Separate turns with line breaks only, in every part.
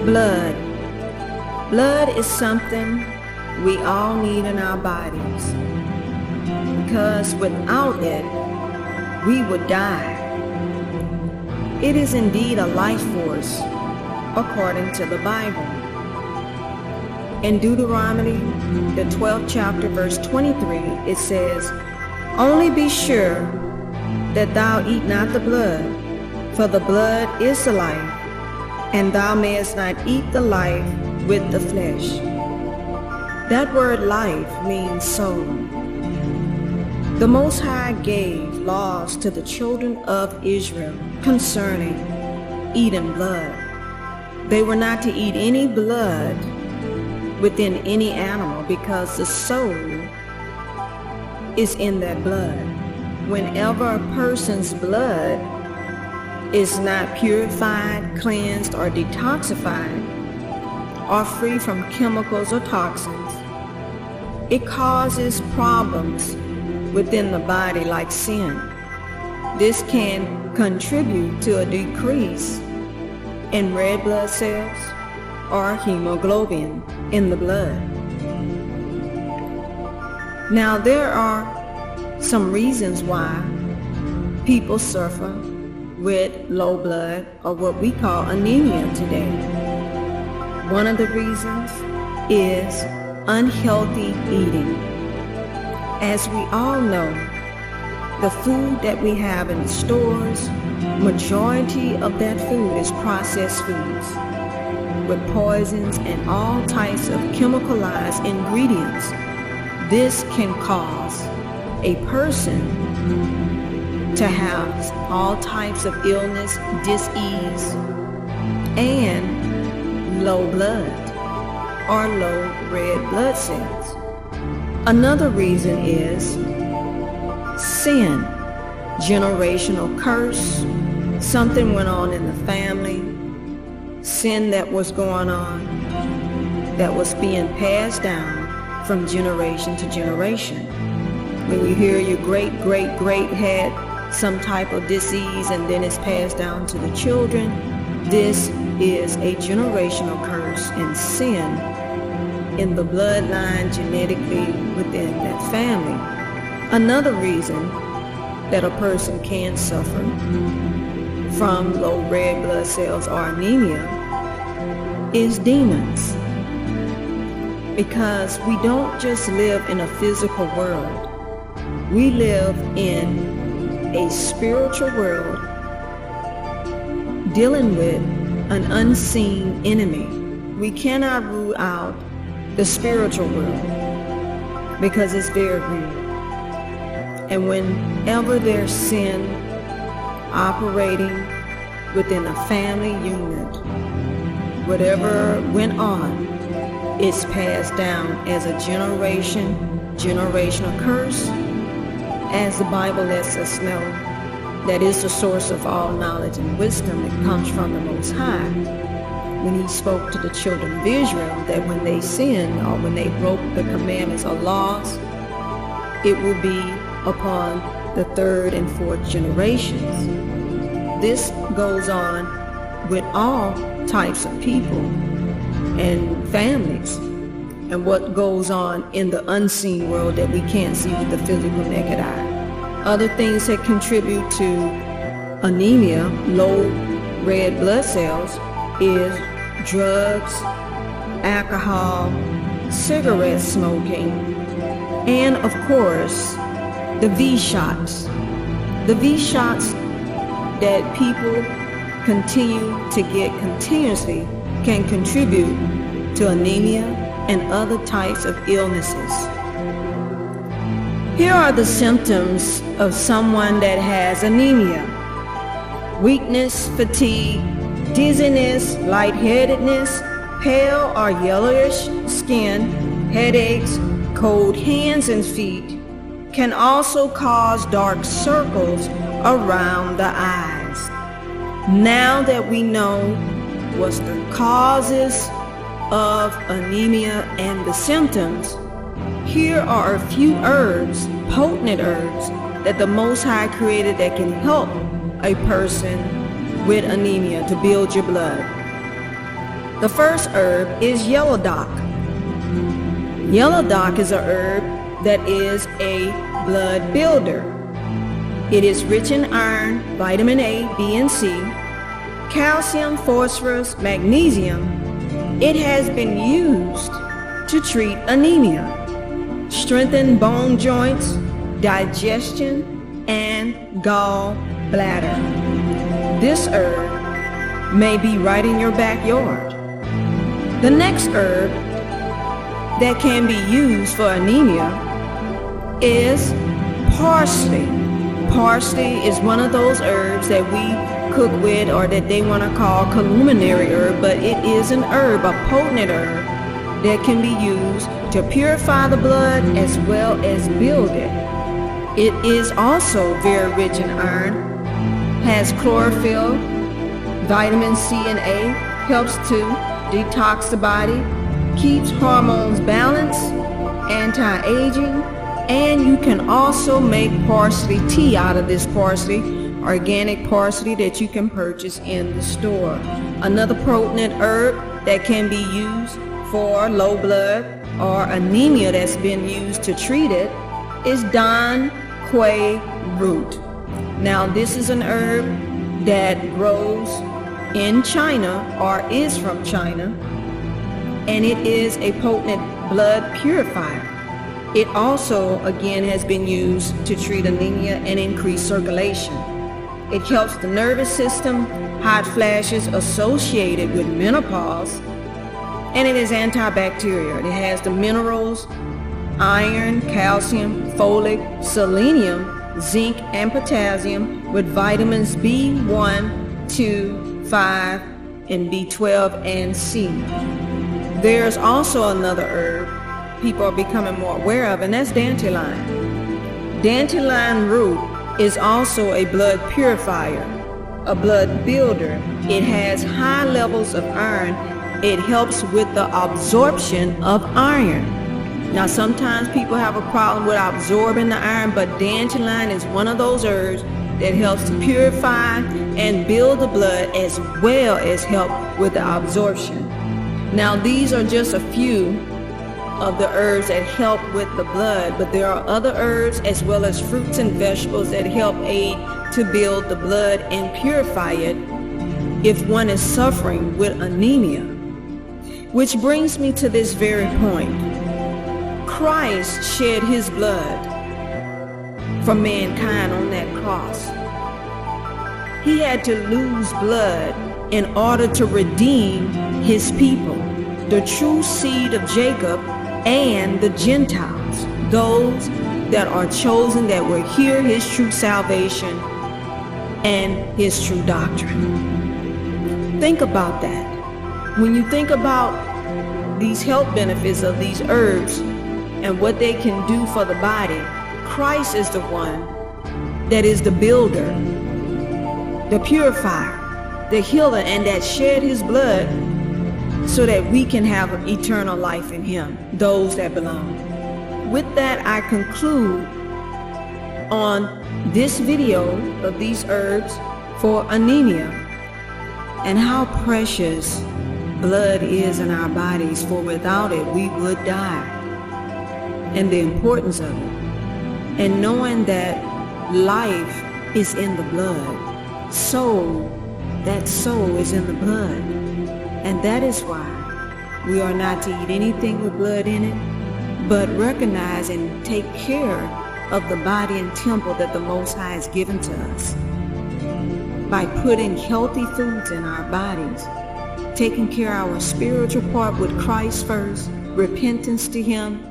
Blood. Blood is something we all need in our bodies, because without it, we would die. It is indeed a life force, according to the Bible. In Deuteronomy, the 12th chapter, verse 23, it says, "Only be sure that thou eat not the blood, for the blood is the life, and thou mayest not eat the life with the flesh." That word life means soul. The Most High gave laws to the children of Israel concerning eating blood. They were not to eat any blood within any animal, because the soul is in that blood. Whenever a person's blood is not purified, cleansed, or detoxified, or free from chemicals or toxins, it causes problems within the body like sin. This can contribute to a decrease in red blood cells or hemoglobin in the blood. Now, there are some reasons why people suffer with low blood, or what we call anemia today. One of the reasons is unhealthy eating. As we all know, the food that we have in the stores, majority of that food is processed foods with poisons and all types of chemicalized ingredients. This can cause a person to have all types of illness, disease, and low blood or low red blood cells. Another reason is sin, generational curse. Something went on in the family, sin that was going on, that was being passed down from generation to generation. When you hear your great had some type of disease and then it's passed down to the children, this is a generational curse and sin in the bloodline genetically within that family. Another reason that a person can suffer from low red blood cells or anemia is demons, because we don't just live in a physical world. We live in a spiritual world dealing with an unseen enemy. We cannot rule out the spiritual world because it's very real. And whenever there's sin operating within a family unit, whatever went on is passed down as a generational curse. As the Bible lets us know, that is the source of all knowledge and wisdom that comes from the Most High. When he spoke to the children of Israel that when they sinned or when they broke the commandments or laws, it will be upon the third and fourth generations. This goes on with all types of people and families, and what goes on in the unseen world that we can't see with the physical naked eye. Other things that contribute to anemia, low red blood cells, is drugs, alcohol, cigarette smoking, and of course, the V-shots. The V-shots that people continue to get continuously can contribute to anemia and other types of illnesses. Here are the symptoms of someone that has anemia: weakness, fatigue, dizziness, lightheadedness, pale or yellowish skin, headaches, Cold hands and feet can also cause dark circles around the eyes. Now that we know what's the causes of anemia and the symptoms, here are a few herbs, potent herbs, that the Most High created that can help a person with anemia to build your blood. The first herb is yellow dock. Yellow dock is a herb that is a blood builder. It is rich in iron, vitamin A, B, and C, calcium, phosphorus, magnesium. It has been used to treat anemia, strengthen bone joints, digestion, and gallbladder. This herb may be right in your backyard. The next herb that can be used for anemia is parsley. Parsley is one of those herbs that we cook with, or that they want to call culinary herb, but it is an herb, a potent herb that can be used to purify the blood as well as build it. It is also very rich in iron, has chlorophyll, vitamin C and A, helps to detox the body, keeps hormones balanced, anti-aging, and you can also make parsley tea out of this parsley, organic parsley that you can purchase in the store. Another potent herb that can be used for low blood or anemia that's been used to treat it is Quay Root. Now this is an herb that grows in China or is from China, and it is a potent blood purifier. It also, again, has been used to treat anemia and increase circulation. It helps the nervous system, hot flashes associated with menopause, and it is antibacterial. It has the minerals, iron, calcium, folic, selenium, zinc, and potassium with vitamins B1, 2, 5, and B12 and C. There's also another herb people are becoming more aware of, and that's dandelion. Dandelion root is also a blood purifier, a blood builder. It has high levels of iron. It helps with the absorption of iron. Now sometimes people have a problem with absorbing the iron, but dandelion is one of those herbs that helps to purify and build the blood as well as help with the absorption. Now these are just a few of the herbs that help with the blood, but there are other herbs as well as fruits and vegetables that help aid to build the blood and purify it if one is suffering with anemia. Which brings me to this very point. Christ shed his blood for mankind on that cross. He had to lose blood in order to redeem his people, the true seed of Jacob and the Gentiles, those that are chosen, that will hear his true salvation and his true doctrine. Think about that. When you think about these health benefits of these herbs and what they can do for the body, Christ is the one that is the builder, the purifier, the healer, and that shed his blood so that we can have eternal life in him, those that belong. With that, I conclude on this video of these herbs for anemia and how precious blood is in our bodies, for without it we would die, and the importance of it, and knowing that life is in the blood, that soul is in the blood. And that is why we are not to eat anything with blood in it, but recognize and take care of the body and temple that the Most High has given to us by putting healthy foods in our bodies, taking care of our spiritual part with Christ first, repentance to him,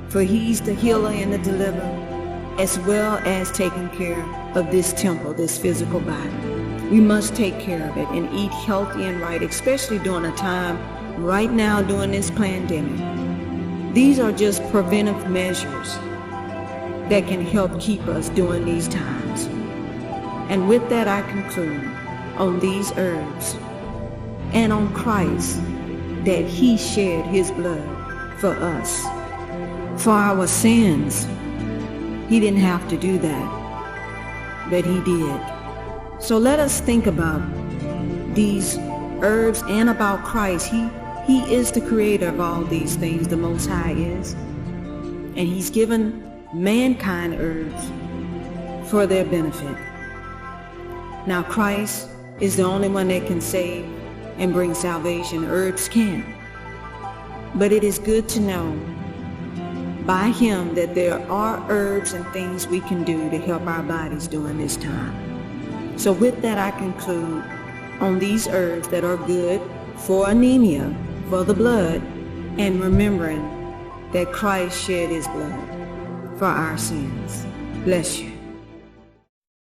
for he's the healer and the deliverer, as well as taking care of this temple, this physical body. We must take care of it and eat healthy and right, especially during a time right now during this pandemic. These are just preventive measures that can help keep us during these times. And with that, I conclude on these herbs and on Christ, that he shed his blood for us, for our sins. He didn't have to do that, but he did. So let us think about these herbs and about Christ. He is the creator of all these things, the Most High is. And he's given mankind herbs for their benefit. Now Christ is the only one that can save and bring salvation. Herbs can't. But it is good to know by him that there are herbs and things we can do to help our bodies during this time. So with that, I conclude on these herbs that are good for anemia, for the blood, and remembering that Christ shed his blood for our sins. Bless you.